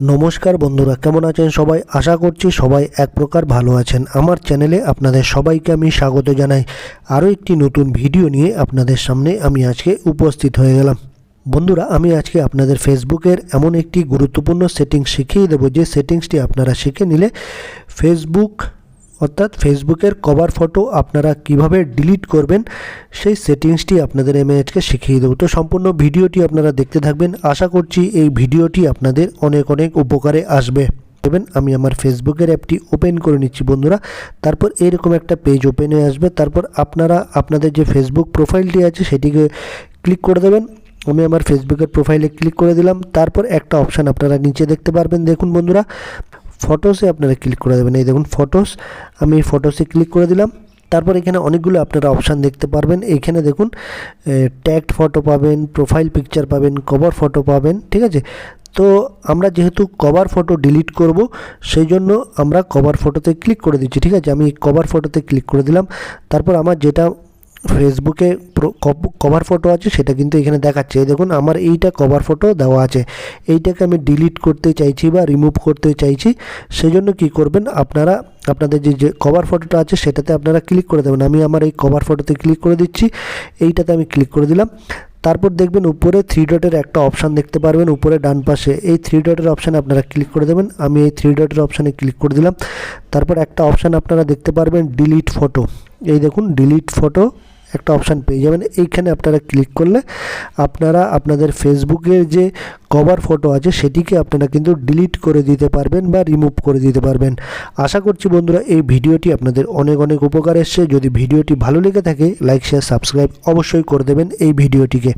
নমস্কার বন্ধুরা, কেমন আছেন সবাই? আশা করছি সবাই এক প্রকার ভালো আছেন। আমার চ্যানেলে আপনাদের সবাইকে আমি স্বাগত জানাই। আরও একটি নতুন ভিডিও নিয়ে আপনাদের সামনে আমি আজকে উপস্থিত হয়ে গেলাম। বন্ধুরা, আমি আজকে আপনাদের ফেসবুকের এমন একটি গুরুত্বপূর্ণ সেটিংস শিখিয়ে দেবো, যে সেটিংসটি আপনারা শিখে নিলে ফেসবুক অর্থাৎ ফেসবুকের কভার ফটো আপনারা কিভাবে ডিলিট করবেন সেই সেটিংসটি আপনাদের আমি আজকে শিখিয়ে দেবো। তো সম্পূর্ণ ভিডিওটি আপনারা দেখতে থাকবেন। আশা করছি এই ভিডিওটি আপনাদের অনেক অনেক উপকারে আসবে। আমি আমার ফেসবুকের অ্যাপটি ওপেন করে নিচ্ছি বন্ধুরা। তারপর এরকম একটা পেজ ওপেন হয়ে আসবে। তারপর আপনারা আপনাদের যে ফেসবুক প্রোফাইলটি আছে সেটিকে ক্লিক করে দেবেন। আমি আমার ফেসবুকের প্রোফাইলে ক্লিক করে দিলাম। তারপর একটা অপশান আপনারা নিচে দেখতে পারবেন, দেখুন বন্ধুরা, ফটোসে আপনারা ক্লিক করে দেবেন। এই দেখুন ফটোস, আমি ফটোসে ক্লিক করে দিলাম। তারপর এখানে অনেকগুলো আপনারা অপশান দেখতে পারবেন। এইখানে দেখুন ট্যাগড ফটো পাবেন, প্রোফাইল পিকচার পাবেন, কভার ফটো পাবেন, ঠিক আছে। তো আমরা যেহেতু কভার ফটো ডিলিট করব, সেই জন্য আমরা কভার ফটোতে ক্লিক করে দিচ্ছি, ঠিক আছে। আমি কভার ফটোতে ক্লিক করে দিলাম। তারপর আমার যেটা ফেসবুকে কভার ফটো আছে সেটা কিন্তু এখানে দেখাচ্ছে। এই দেখুন আমার এইটা কভার ফটো দেওয়া আছে। এইটাকে আমি ডিলিট করতে চাইছি বা রিমুভ করতে চাইছি। সেই জন্য কী করবেন, আপনারা আপনাদের যে কভার ফটোটা আছে সেটাতে আপনারা ক্লিক করে দেবেন। আমি আমার এই কভার ফটোতে ক্লিক করে দিচ্ছি। এইটাতে আমি ক্লিক করে দিলাম। তারপর দেখবেন উপরে 3 ডটের একটা অপশান দেখতে পারবেন, উপরে ডান পাশে এই 3 ডটের অপশানে আপনারা ক্লিক করে দেবেন। আমি এই 3 ডটের অপশানে ক্লিক করে দিলাম। তারপর একটা অপশান আপনারা দেখতে পারবেন ডিলিট ফটো। এই দেখুন ডিলিট ফটো একটা অপশান পেয়ে যাবেন। এইখানে আপনারা ক্লিক করলে আপনারা আপনাদের ফেসবুকের যে কভার ফটো আছে সেটিকে আপনারা কিন্তু ডিলিট করে দিতে পারবেন বা রিমুভ করে দিতে পারবেন। আশা করছি বন্ধুরা এই ভিডিওটি আপনাদের অনেক অনেক উপকার এসছে। যদি ভিডিওটি ভালো লেগে থাকে লাইক শেয়ার সাবস্ক্রাইব অবশ্যই করে দেবেন এই ভিডিওটিকে।